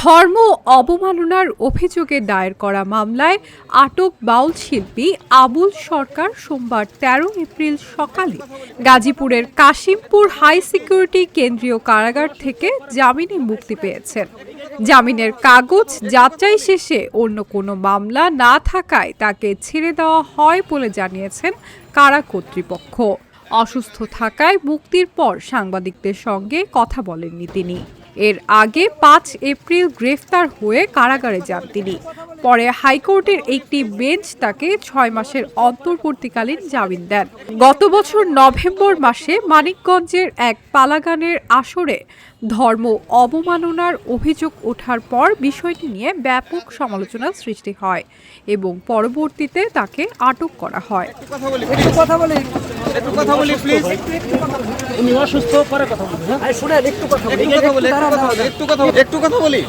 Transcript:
ধর্ম অবমাননার অভিযোগে দায়ের করা মামলায় আটক বাউল শিল্পী আবুল সরকার সোমবার ১৩ এপ্রিল সকালে গাজীপুরের কাশিমপুর হাই সিকিউরিটি কেন্দ্রীয় কারাগার থেকে জামিনে মুক্তি পেয়েছেন। জামিনের কাগজ যাচাই শেষে অন্য কোনো মামলা না থাকায় তাকে ছেড়ে দেওয়া হয় বলে জানিয়েছেন কারা কর্তৃপক্ষ। অসুস্থ থাকায় মুক্তির পর সাংবাদিকদের সঙ্গে কথা বলেননি তিনি। এর আগে ৫ এপ্রিল গ্রেফতার হয়ে কারাগারে যান তিনি। পরে হাইকোর্টের একটি বেঞ্চ তাকে ৬ মাসের অন্তর্বর্তীকালীন জামিন দেন। গত বছর নভেম্বর মাসে মানিকগঞ্জের এক পালাগানের আসরে ধর্ম অবমাননার অভিযোগ ওঠার পর বিষয়টি নিয়ে ব্যাপক সমালোচনা সৃষ্টি হয় এবং পরবর্তীতে তাকে আটক করা হয়। একটু কথা বলি।